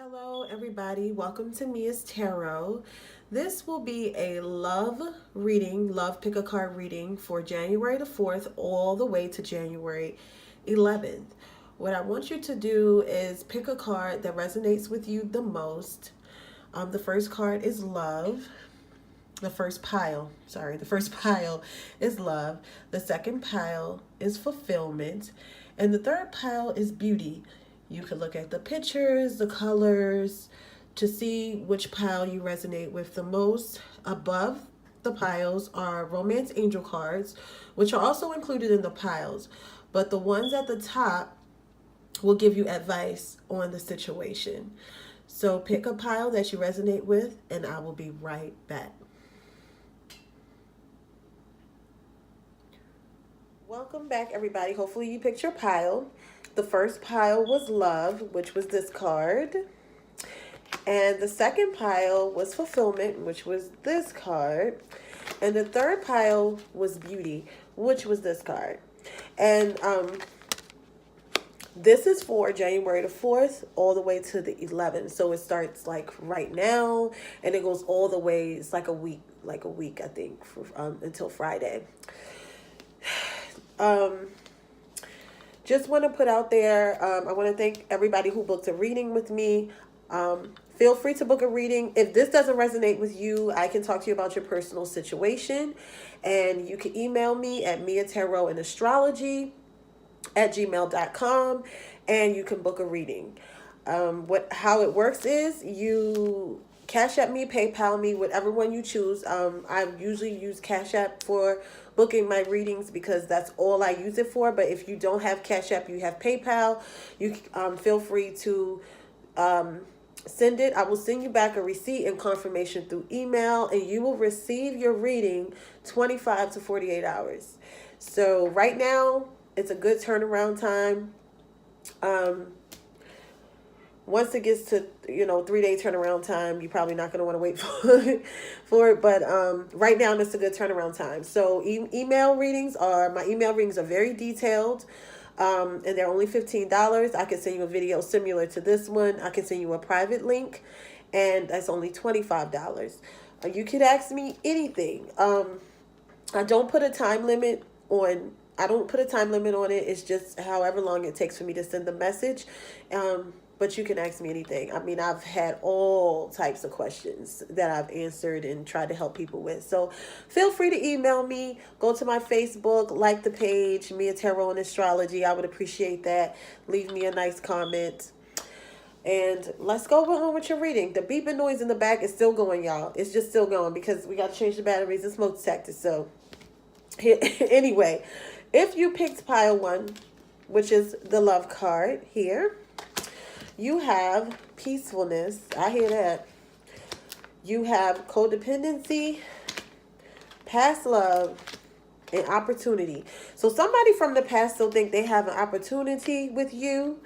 Hello, everybody. Welcome to Mia's Tarot. This will be a love reading, love pick a card reading for January the 4th all the way to January 11th. What I want you to do is pick a card that resonates with you the most. The first card is love. The first pile, the first pile is love. The second pile is fulfillment. And the third pile is beauty. You can look at the pictures, the colors, to see which pile you resonate with the most. Above the piles are romance angel cards, which are also included in the piles. But the ones at the top will give you advice on the situation. So pick a pile that you resonate with, and I will be right back. Welcome back, everybody. Hopefully you picked your pile. The first pile was love, which was this card. And the second pile was fulfillment, which was this card. And the third pile was beauty, which was this card. And this is for January the 4th all the way to the 11th. So it starts like right now and it goes all the way. It's like a week, I think, for, until Friday. Just want to put out there, I want to thank everybody who booked a reading with me. Feel free to book a reading. If this doesn't resonate with you, I can talk to you about your personal situation. And you can email me at miatarotandastrology@gmail.com and you can book a reading. How it works is you CashApp me, PayPal me, whatever one you choose. I usually use CashApp for booking my readings because that's all I use it for. But if you don't have CashApp, you have PayPal, you feel free to send it. I will send you back a receipt and confirmation through email, and you will receive your reading 25 to 48 hours. So right now, it's a good turnaround time. Once it gets to, 3-day turnaround time, you're probably not going to want to wait for it. But right now, it's a good turnaround time. So my email readings are very detailed. And they're only $15. I can send you a video similar to this one. I can send you a private link, and that's only $25. You could ask me anything. I don't put a time limit on. it. It's just however long it takes for me to send the message. But you can ask me anything. I mean, I've had all types of questions that I've answered and tried to help people with. So feel free to email me. Go to my Facebook, like the page, Mia Tarot and Astrology. I would appreciate that. Leave me a nice comment. And let's go on with your reading. The beeping noise in the back is still going, y'all. It's just still going because we got to change the batteries and smoke detectors. So anyway, if you picked pile 1, which is the love card here, you have peacefulness. I hear that. You have codependency, past love, and opportunity. So somebody from the past still think they have an opportunity with you.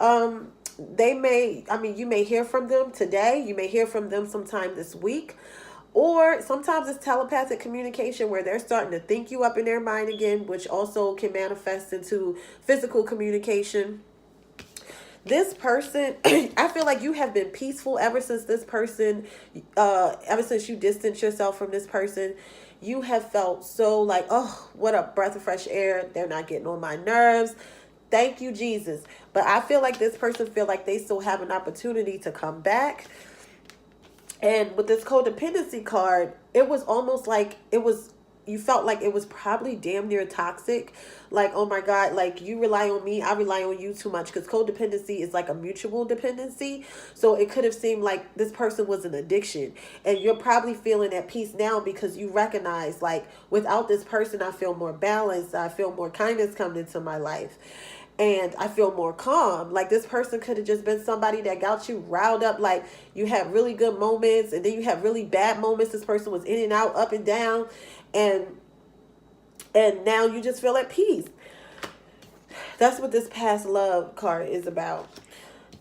You may hear from them today. You may hear from them sometime this week. Or sometimes it's telepathic communication where they're starting to think you up in their mind again, which also can manifest into physical communication. This person, I feel like you have been peaceful ever since this person, ever since you distanced yourself from this person. You have felt so like, oh, what a breath of fresh air. They're not getting on my nerves. Thank you, Jesus. But I feel like this person feel like they still have an opportunity to come back. And with this codependency card, it was almost like you felt like it was probably damn near toxic. Like, oh my God, like you rely on me, I rely on you too much. Because codependency is like a mutual dependency. So it could have seemed like this person was an addiction. And you're probably feeling at peace now because you recognize, like, without this person, I feel more balanced. I feel more kindness coming into my life. And I feel more calm. Like this person could have just been somebody that got you riled up. Like you had really good moments and then you have really bad moments. This person was in and out, up and down. And now you just feel at peace. That's what this past love card is about.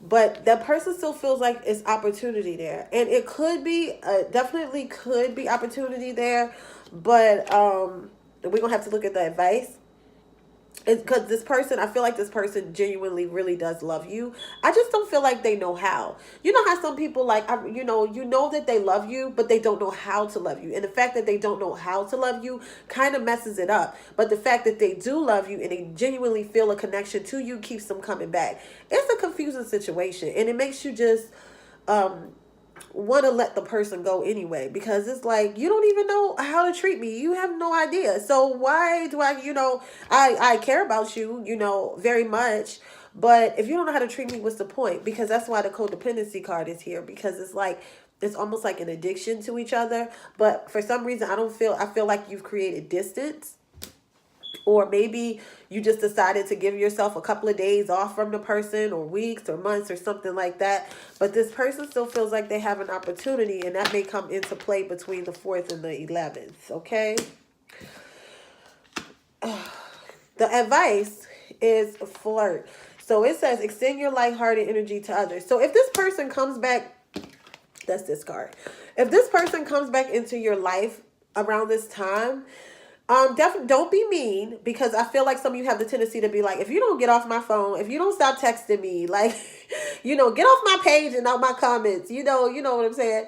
But that person still feels like it's opportunity there. And it could be, definitely could be opportunity there. But we're going to have to look at the advice. because this person, I feel like this person genuinely really does love you. I just don't feel like they know how. You know how some people like, you know that they love you, but they don't know how to love you. And the fact that they don't know how to love you kind of messes it up. But the fact that they do love you and they genuinely feel a connection to you keeps them coming back. It's a confusing situation, and it makes you just want to let the person go anyway, because it's like, you don't even know how to treat me. You have no idea. So why do I, I care about you, very much. But if you don't know how to treat me, what's the point? Because that's why the codependency card is here, because it's like, it's almost like an addiction to each other. But for some reason, I feel like you've created distance. Or maybe you just decided to give yourself a couple of days off from the person, or weeks or months or something like that. But this person still feels like they have an opportunity, and that may come into play between the 4th and the 11th. Okay. The advice is flirt. So it says extend your lighthearted energy to others. So if this person comes back, that's this card. If this person comes back into your life around this time, definitely don't be mean, because I feel like some of you have the tendency to be like, if you don't get off my phone, if you don't stop texting me, like, get off my page and out my comments, you know what I'm saying?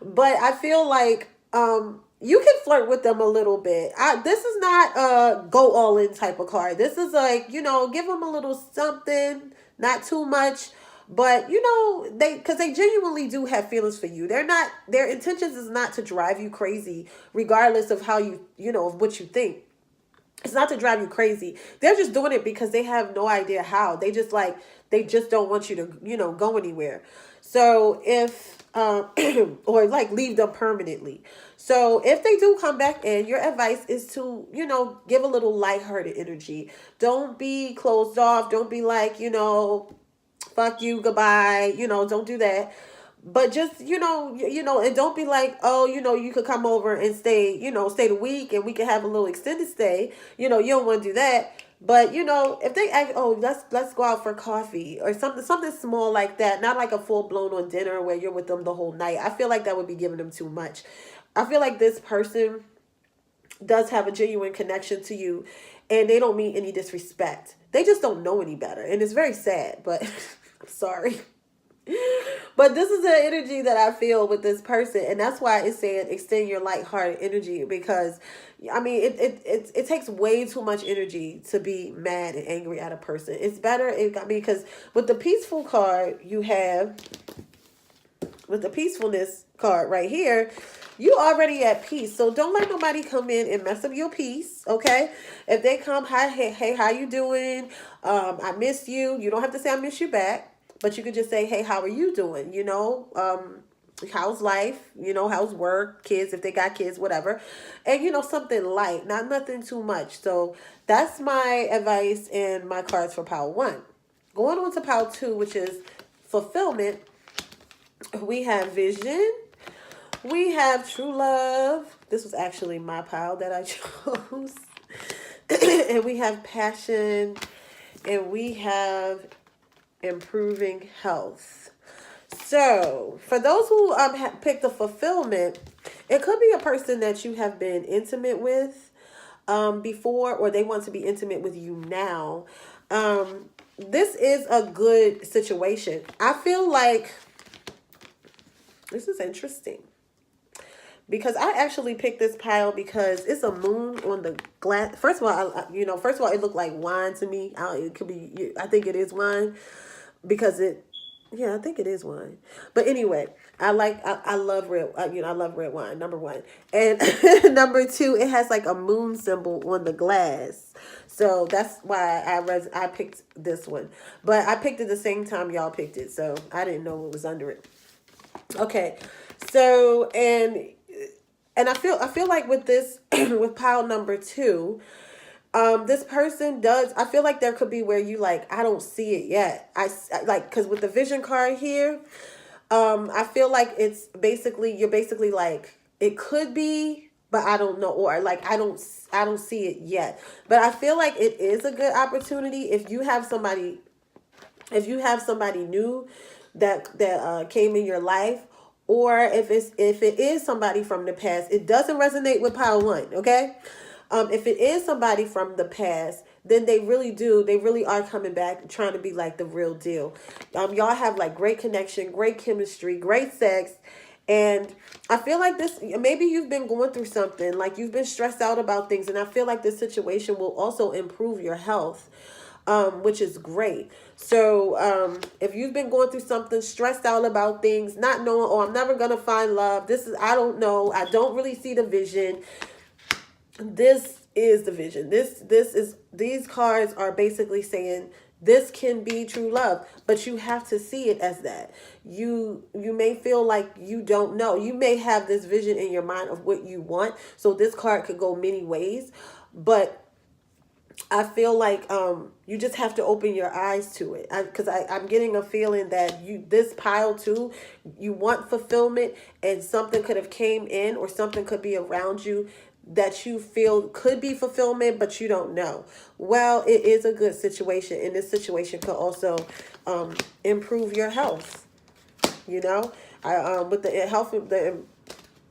But I feel like, you can flirt with them a little bit. This is not a go all in type of card. This is like, give them a little something, not too much. But because they genuinely do have feelings for you. Their intentions is not to drive you crazy, regardless of how of what you think. It's not to drive you crazy. They're just doing it because they have no idea how. They just don't want you to, go anywhere. So if, or like leave them permanently. So if they do come back in, your advice is to, give a little lighthearted energy. Don't be closed off. Don't be like, fuck you, goodbye, don't do that. But just, and don't be like, oh, you could come over and stay the week, and we could have a little extended stay. You don't want to do that. But, if they ask, oh, let's go out for coffee or something small like that, not like a full blown on dinner where you're with them the whole night. I feel like that would be giving them too much. I feel like this person does have a genuine connection to you, and they don't mean any disrespect. They just don't know any better. And it's very sad, but I'm sorry. But this is the energy that I feel with this person. And that's why it's saying extend your lighthearted energy, because it takes way too much energy to be mad and angry at a person. It's better, because with the peaceful card you have, with the peacefulness card right here, you already at peace. So don't let nobody come in and mess up your peace, okay? If they come, hi, hey, how you doing? I miss you. You don't have to say I miss you back, but you could just say, hey, how are you doing? How's life? How's work? Kids, if they got kids, whatever. And, something light, not nothing too much. So that's my advice and my cards for pile 1. Going on to pile 2, which is fulfillment. We have vision. We have true love. This was actually my pile that I chose. And we have passion. And we have improving health. So, for those who picked the fulfillment, it could be a person that you have been intimate with before, or they want to be intimate with you now. This is a good situation. I feel like this is interesting, because I actually picked this pile because it's a moon on the glass. First of all, it looked like wine to me. It could be, I think it is wine, because I think it is wine. But anyway, I love red, I love red wine, number 1. And number 2, it has like a moon symbol on the glass. So that's why I picked this one. But I picked it the same time y'all picked it, so I didn't know what was under it. Okay, so and I feel like with this with pile number 2, this person does. I feel like there could be where you like, I don't see it yet. I like, because with the vision card here, I feel like you're basically like, it could be, but I don't know, or like I don't see it yet. But I feel like it is a good opportunity if you have somebody new that came in your life, or if it is somebody from the past. It doesn't resonate with pile 1, okay? If it is somebody from the past, then they really are coming back trying to be like the real deal. Y'all have like great connection, great chemistry, great sex. And I feel like this, maybe you've been going through something, like you've been stressed out about things. And I feel like this situation will also improve your health, which is great. So if you've been going through something, stressed out about things, not knowing, oh, I'm never going to find love. I don't know. I don't really see the vision. This is the vision. These cards are basically saying this can be true love, but you have to see it as that. You may feel like you don't know. You may have this vision in your mind of what you want. So this card could go many ways, but I feel like you just have to open your eyes to it, because I'm getting a feeling that this pile too, you want fulfillment, and something could have came in or something could be around you that you feel could be fulfillment, but you don't know. Well, it is a good situation, and this situation could also improve your health. You know, with the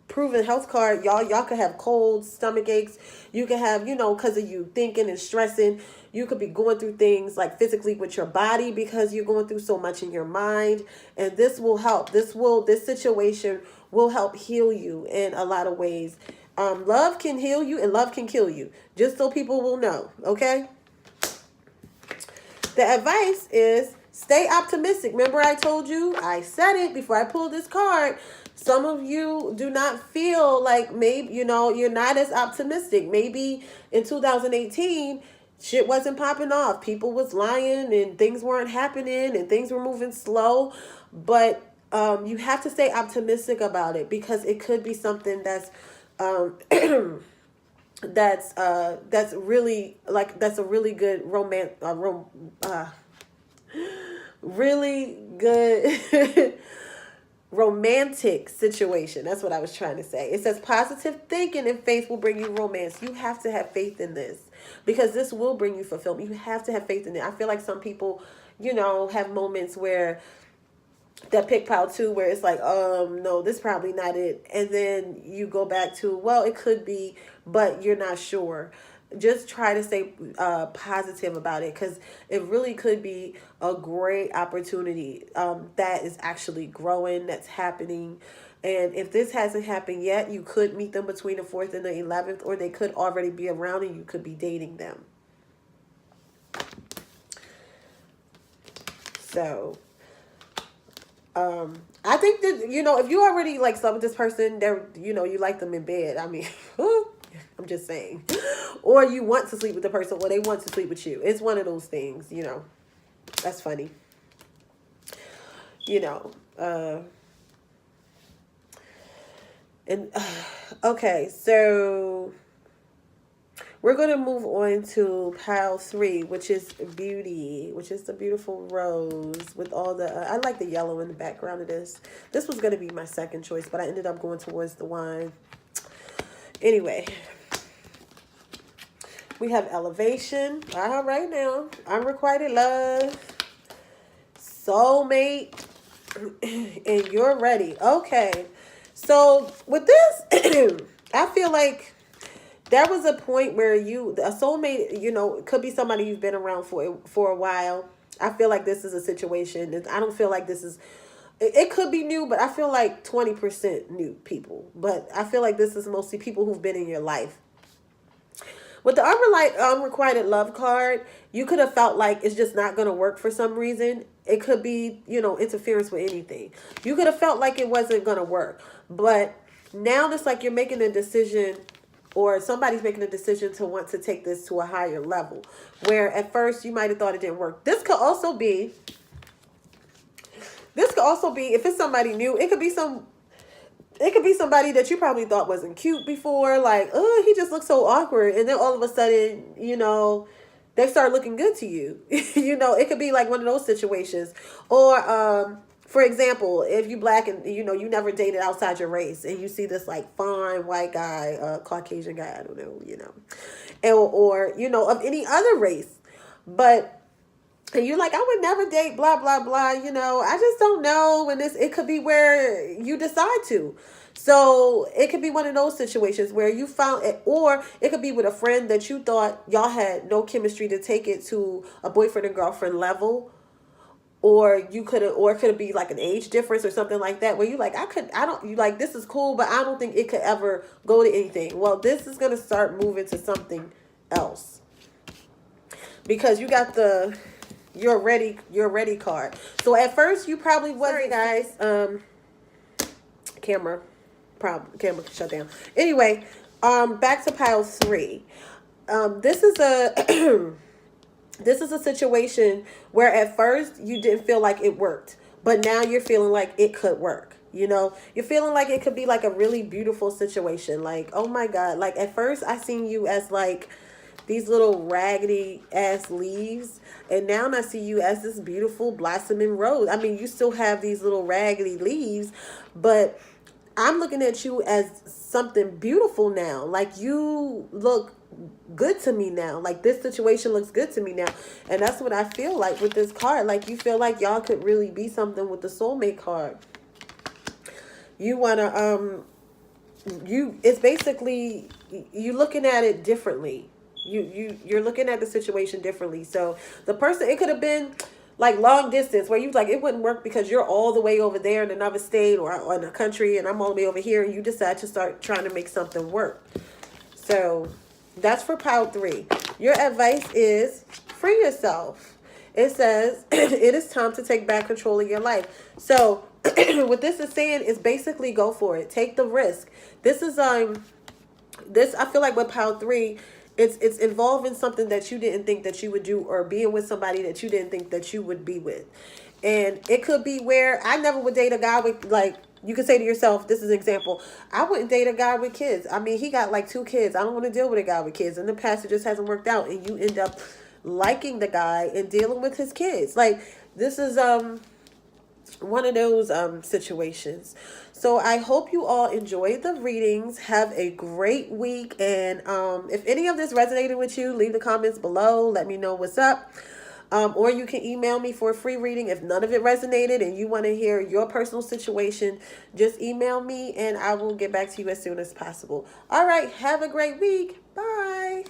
proven health card, y'all could have colds, stomach aches. You could have, because of you thinking and stressing, you could be going through things like physically with your body because you're going through so much in your mind. And this will help. This situation will help heal you in a lot of ways. Love can heal you and love can kill you, just so people will know. Okay. The advice is stay optimistic. Remember, I told you, I said it before I pulled this card. Some of you do not feel like maybe, you're not as optimistic. Maybe in 2018, shit wasn't popping off. People was lying and things weren't happening and things were moving slow. But you have to stay optimistic about it, because it could be something that's that's really like, that's a really good really good romantic situation. That's what I was trying to say. It says positive thinking and faith will bring you romance. You have to have faith in this, because this will bring you fulfillment. You have to have faith in it. I feel like some people, have moments where that pick pile too, where it's like, no, this is probably not it. And then you go back to, well, it could be, but you're not sure. Just try to stay positive about it, because it really could be a great opportunity that is actually growing, that's happening. And if this hasn't happened yet, you could meet them between the 4th and the 11th, or they could already be around and you could be dating them. So I think that, if you already like slept with this person, you like them in bed. I mean, I'm just saying. Or you want to sleep with the person, or they want to sleep with you. It's one of those things, That's funny. Okay, so we're going to move on to pile 3, which is beauty, which is the beautiful rose with all the, I like the yellow in the background of this. This was going to be my second choice, but I ended up going towards the wine. Anyway, we have elevation. All right now. Unrequited love. Soulmate. And you're ready. Okay. So with this, I feel like there was a point where a soulmate, could be somebody you've been around for a while. I feel like this is a situation. I don't feel like this is, it could be new, but I feel like 20% new people. But I feel like this is mostly people who've been in your life. With the unrequited love card, you could have felt like it's just not going to work for some reason. It could be, interference with anything. You could have felt like it wasn't going to work. But now it's like you're making a decision, or somebody's making a decision to want to take this to a higher level, where at first you might have thought it didn't work. This could also be, if it's somebody new, it could be somebody that you probably thought wasn't cute before. Like, oh, he just looks so awkward. And then all of a sudden, they start looking good to you. It could be like one of those situations. Or, for example, if you Black and, you never dated outside your race, and you see this like fine white guy, Caucasian guy, I don't know, or, of any other race. But and you're like, I would never date blah blah blah, you know, I just don't know. And it could be where you decide to. So it could be one of those situations where you found it, or it could be with a friend that you thought y'all had no chemistry to take it to a boyfriend and girlfriend level. Or you could have, or it could be like an age difference or something like that, where you like, I don't, you like, this is cool, but I don't think it could ever go to anything. Well, this is gonna start moving to something else, because you got the you're ready card. So at first you probably wasn't, guys. Camera shut down. Anyway, back to pile 3. This is a this is a situation where at first you didn't feel like it worked, but now you're feeling like it could work. You know, you're feeling like it could be like a really beautiful situation. Like, oh my God, like at first I seen you as like these little raggedy ass leaves, and now I see you as this beautiful blossoming rose. I mean, you still have these little raggedy leaves, but I'm looking at you as something beautiful now. Like, you look good to me now. Like, this situation looks good to me now. And that's what I feel like with this card. Like, you feel like y'all could really be something with the soulmate card. You want to, it's basically, you looking at it differently. You're looking at the situation differently. So the person, it could have been like long distance, where you like, it wouldn't work because you're all the way over there in another state or in a country, and I'm all the way over here, and you decide to start trying to make something work. So that's for pile 3. Your advice is free yourself. It says it is time to take back control of your life. So what this is saying is basically go for it. Take the risk. This is this, I feel like with pile 3, it's involving something that you didn't think that you would do, or being with somebody that you didn't think that you would be with. And it could be where I never would date a guy with, like, you could say to yourself, this is an example, I wouldn't date a guy with kids. I mean, he got like 2 kids. I don't want to deal with a guy with kids. In the past, it just hasn't worked out, and you end up liking the guy and dealing with his kids. Like, this is one of those situations. So I hope you all enjoyed the readings. Have a great week. And if any of this resonated with you, leave the comments below. Let me know what's up. Or you can email me for a free reading. If none of it resonated and you want to hear your personal situation, just email me and I will get back to you as soon as possible. All right. Have a great week. Bye.